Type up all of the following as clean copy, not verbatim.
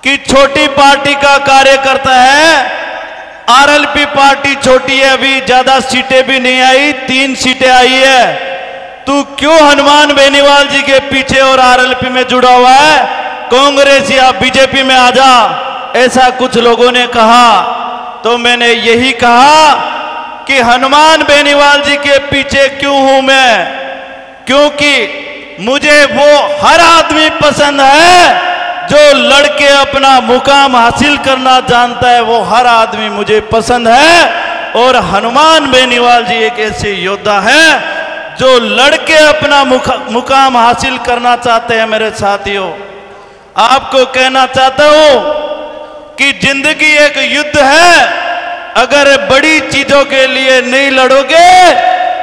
कि छोटी पार्टी का कार्यकर्ता है। आरएलपी पार्टी छोटी है, अभी ज्यादा सीटें भी नहीं आई, 3 सीटें आई है। तू क्यों हनुमान बेनीवाल जी के पीछे और आरएलपी में जुड़ा हुआ है? कांग्रेस या बीजेपी में आ जा, ऐसा कुछ लोगों ने कहा। तो मैंने यही कहा कि हनुमान बेनीवाल जी के पीछे क्यों हूं मैं, क्योंकि मुझे वो हर आदमी पसंद है जो लड़के अपना मुकाम हासिल करना जानता है, वो हर आदमी मुझे पसंद है। और हनुमान बेनीवाल जी एक ऐसे योद्धा है जो लड़के अपना मुकाम हासिल करना चाहते हैं। मेरे साथियों, आपको कहना चाहता हूं कि जिंदगी एक युद्ध है। अगर बड़ी चीजों के लिए नहीं लड़ोगे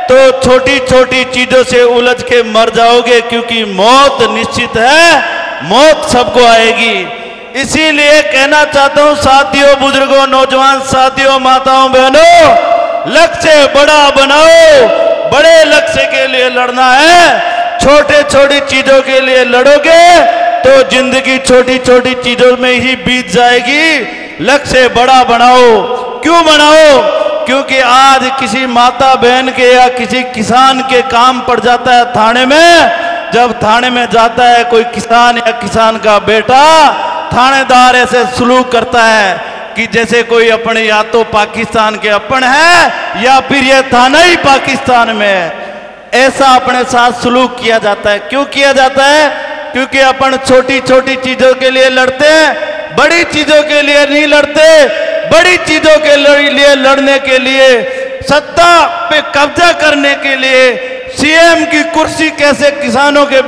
तो छोटी छोटी चीजों से उलझ के मर जाओगे, क्योंकि मौत निश्चित है, मौत सबको आएगी। इसीलिए कहना चाहता हूं साथियों, बुजुर्गों, नौजवान साथियों, माताओं, बहनों, लक्ष्य बड़ा बनाओ। बड़े लक्ष्य के लिए लड़ना है। छोटे छोटी चीजों के लिए लड़ोगे तो जिंदगी छोटी छोटी चीजों में ही बीत जाएगी। लक्ष्य बड़ा बनाओ। क्यों बनाओ? क्योंकि आज किसी माता बहन के या किसी किसान के काम पड़ जाता है थाने में। जब थाने में जाता है कोई किसान या किसान का बेटा, थानेदार ऐसे सलूक करता है कि जैसे कोई अपने या तो पाकिस्तान के अपन है या फिर ये थाना ही पाकिस्तान में है। ऐसा अपने साथ सलूक किया जाता है। क्यों किया जाता है? क्योंकि अपन छोटी छोटी चीजों के लिए लड़ते हैं, बड़ी चीजों के लिए नहीं लड़ते। बड़ी चीजों के लिए लड़ने के लिए, सत्ता पे कब्जा करने के लिए, सीएम की कुर्सी कैसे किसानों के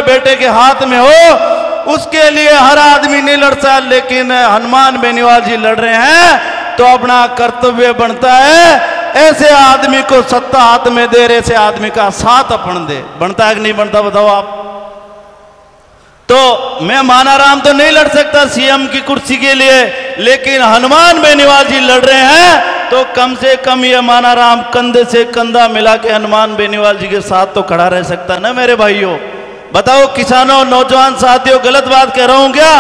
बेटे के हाथ में हो, उसके लिए हर आदमी नहीं लड़ता। लेकिन हनुमान बेनीवाल जी लड़ रहे हैं तो अपना कर्तव्य बनता है ऐसे आदमी को सत्ता हाथ में दे रहे, ऐसे आदमी का साथ अपन दे। बनता है कि नहीं बनता, बताओ आप। तो मैं मानाराम तो नहीं लड़ सकता सीएम की कुर्सी के लिए, लेकिन हनुमान बेनीवाल जी लड़ रहे हैं तो कम से कम ये मानाराम कंधे से कंधा मिला के हनुमान बेनीवाल जी के साथ तो खड़ा रह सकता है ना मेरे भाइयों। बताओ किसानों, नौजवान साथियों, गलत बात कह रहा हूं क्या?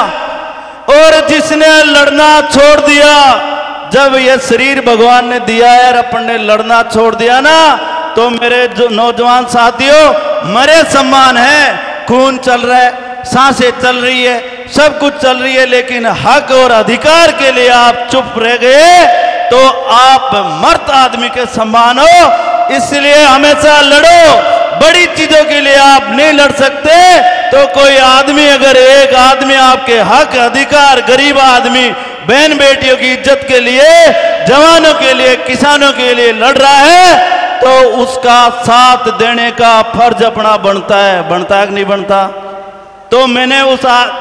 और जिसने लड़ना छोड़ दिया, जब ये शरीर भगवान ने दिया है और अपन ने लड़ना छोड़ दिया ना, तो मेरे जो नौजवान साथियों, मरे सम्मान है। खून चल रहा है, सांसें चल रही है, सब कुछ चल रही है, लेकिन हक और अधिकार के लिए आप चुप रह गए तो आप मर्द आदमी के समान हो। इसलिए हमेशा लड़ो। बड़ी चीजों के लिए आप नहीं लड़ सकते तो कोई आदमी, अगर एक आदमी आपके हक अधिकार, गरीब आदमी, बहन बेटियों की इज्जत के लिए, जवानों के लिए, किसानों के लिए लड़ रहा है तो उसका साथ देने का फर्ज अपना बनता है। बनता है कि नहीं बनता? तो मैंने उस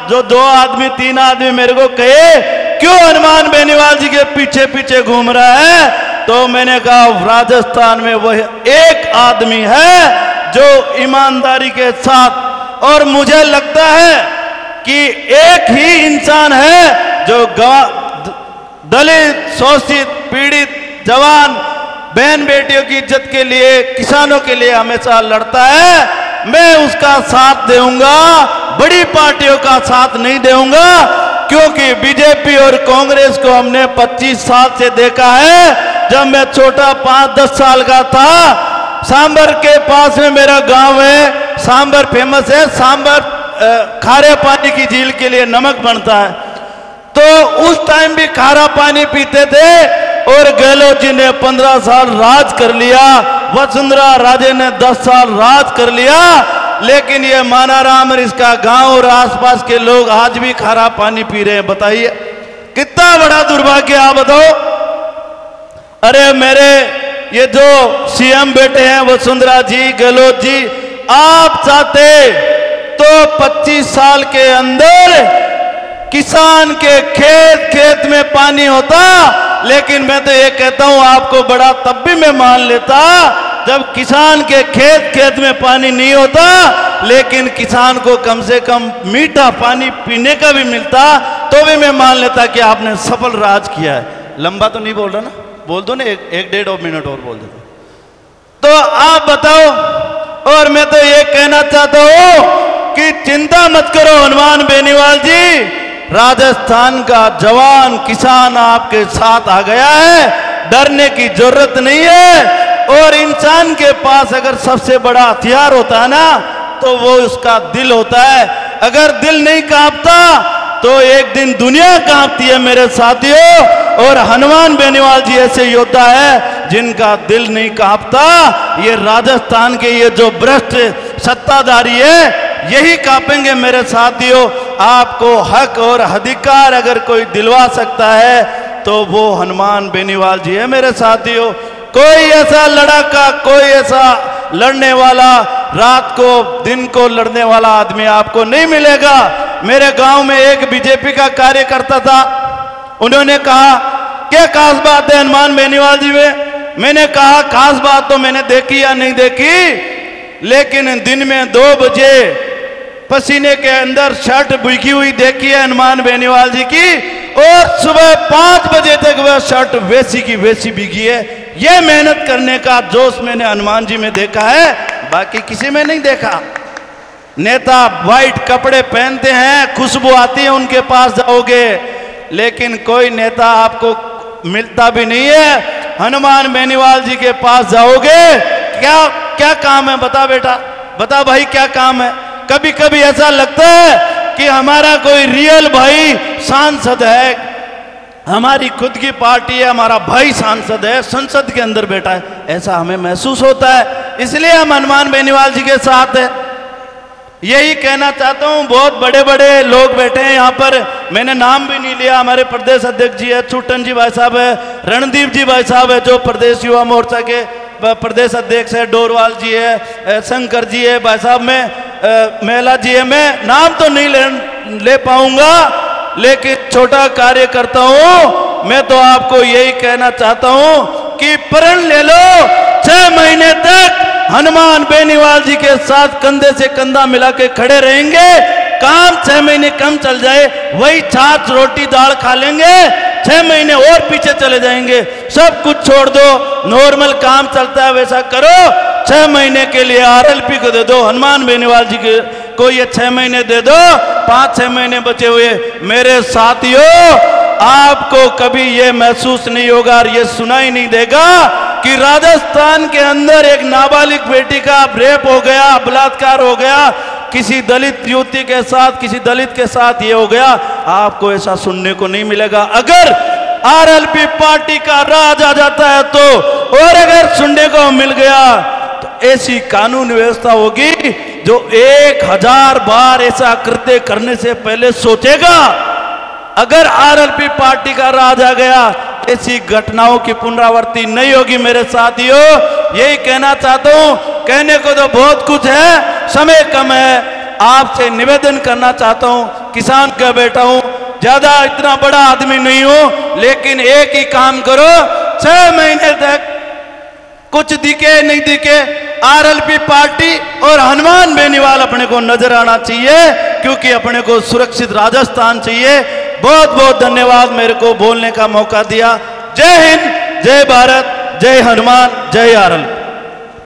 जो 2 आदमी 3 आदमी मेरे को कहे क्यों हनुमान बेनीवाल जी के पीछे पीछे घूम रहा है, तो मैंने कहा राजस्थान में वह एक आदमी है जो ईमानदारी के साथ, और मुझे लगता है कि एक ही इंसान है जो दलित, शोषित, पीड़ित, जवान, बहन बेटियों की इज्जत के लिए, किसानों के लिए हमेशा लड़ता है। मैं उसका साथ दूंगा, बड़ी पार्टियों का साथ नहीं दूंगा, क्योंकि बीजेपी और कांग्रेस को हमने 25 साल से देखा है। जब मैं छोटा 5-10 साल का था, सांबर के पास में मेरा गांव है, सांबर फेमस है। सांबर खारे पानी की झील के लिए नमक बनता है, तो उस टाइम भी खारा पानी पीते थे। और गहलोत जी ने 15 साल राज कर लिया, वसुंधरा राजे ने 10 साल राज कर लिया, लेकिन ये मानाराम और इसका गांव और आसपास के लोग आज भी खारा पानी पी रहे हैं। बताइए कितना बड़ा दुर्भाग्य, आप बताओ। अरे मेरे ये जो सीएम बेटे हैं वसुंधरा जी, गहलोत जी, आप चाहते तो 25 साल के अंदर किसान के खेत खेत में पानी होता। लेकिन मैं तो ये कहता हूं, आपको बड़ा तब भी मैं मान लेता जब किसान के खेत खेत में पानी नहीं होता, लेकिन किसान को कम से कम मीठा पानी पीने का भी मिलता, तो भी मैं मान लेता कि आपने सफल राज किया है। लंबा तो नहीं बोल रहा ना, बोल दो ना, एक 1.5 मिनट और बोल दो। तो आप बताओ। और मैं तो ये कहना चाहता हूं कि चिंता मत करो हनुमान बेनीवाल जी, राजस्थान का जवान किसान आपके साथ आ गया है, डरने की जरूरत नहीं है। और इंसान के पास अगर सबसे बड़ा हथियार होता है ना, तो वो उसका दिल होता है। अगर दिल नहीं कांपता तो एक दिन दुनिया कांपती है मेरे साथियों। और हनुमान बेनीवाल जी ऐसे योद्धा है जिनका दिल नहीं कांपता। ये राजस्थान के ये जो भ्रष्ट सत्ताधारी है, यही कांपेंगे मेरे साथियों। आपको हक और अधिकार अगर कोई दिलवा सकता है तो वो हनुमान बेनीवाल जी है मेरे साथियों। कोई ऐसा लड़ाका, कोई ऐसा लड़ने वाला, रात को दिन को लड़ने वाला आदमी आपको नहीं मिलेगा। मेरे गांव में एक बीजेपी का कार्यकर्ता था, उन्होंने कहा क्या खास बात है हनुमान बेनीवाल जी में? मैंने कहा खास बात तो मैंने देखी या नहीं देखी, लेकिन दिन में 2 बजे पसीने के अंदर शर्ट भीगी हुई देखी है हनुमान बेनीवाल जी की, और सुबह 5 बजे तक वह शर्ट वैसी की वैसी भीगी है। यह मेहनत करने का जोश मैंने हनुमान जी में देखा है, बाकी किसी में नहीं देखा। नेता व्हाइट कपड़े पहनते हैं, खुशबू आती है उनके पास जाओगे, लेकिन कोई नेता आपको मिलता भी नहीं है। हनुमान बेनीवाल जी के पास जाओगे, क्या क्या काम है बता बेटा, बता भाई क्या काम है। कभी कभी ऐसा लगता है कि हमारा कोई रियल भाई सांसद है, हमारी खुद की पार्टी है, हमारा भाई सांसद है, संसद के अंदर बैठा है, ऐसा हमें महसूस होता है। इसलिए हम हनुमान बेनीवाल जी के साथ है। यही कहना चाहता हूं, बहुत बड़े बड़े लोग बैठे हैं यहाँ पर, मैंने नाम भी नहीं लिया। हमारे प्रदेश अध्यक्ष जी है, छूटन जी भाई साहब है, रणदीप जी भाई साहब है जो प्रदेश युवा मोर्चा के प्रदेश अध्यक्ष है, डोरवाल जी है, शंकर जी है भाई साहब में, मेला जी है। मैं नाम तो नहीं ले पाऊंगा, लेकिन छोटा कार्यकर्ता हूं। मैं तो आपको यही कहना चाहता हूं कि प्रण ले लो, 6 महीने तक हनुमान बेनीवाल जी के साथ कंधे से कंधा मिला के खड़े रहेंगे। काम 6 महीने कम चल जाए, वही छाछ रोटी दाल खा लेंगे, 6 महीने और पीछे चले जाएंगे। सब कुछ छोड़ दो, नॉर्मल काम चलता है वैसा करो। 6 महीने के लिए आरएलपी को दे दो, हनुमान बेनीवाल जी को ये 6 महीने दे दो, 5-6 महीने बचे हुए। मेरे साथियों, आपको कभी ये महसूस नहीं होगा और ये सुनाई नहीं देगा कि राजस्थान के अंदर एक नाबालिग बेटी का रेप हो गया, बलात्कार हो गया, किसी दलित युवती के साथ, किसी दलित के साथ ये हो गया। आपको ऐसा सुनने को नहीं मिलेगा। अगर आरएलपी पार्टी का राज आ जाता है तो, और अगर सुनने को मिल गया तो ऐसी कानून व्यवस्था होगी जो 1000 बार ऐसा कृत्य करने से पहले सोचेगा। अगर आरएलपी पार्टी का राज आ गया, ऐसी घटनाओं की पुनरावृत्ति नहीं होगी मेरे साथियों। यही कहना चाहता हूं। कहने को तो बहुत कुछ है, समय कम है। आपसे निवेदन करना चाहता हूं, किसान का बेटा हूं, ज्यादा इतना बड़ा आदमी नहीं हूं, लेकिन एक ही काम करो, 6 महीने तक कुछ दिखे नहीं दिखे, आरएलपी पार्टी और हनुमान बेनीवाल अपने को नजर आना चाहिए, क्योंकि अपने को सुरक्षित राजस्थान चाहिए। बहुत बहुत धन्यवाद मेरे को बोलने का मौका दिया। जय हिंद, जय भारत, जय हनुमान, जय आरएलपी।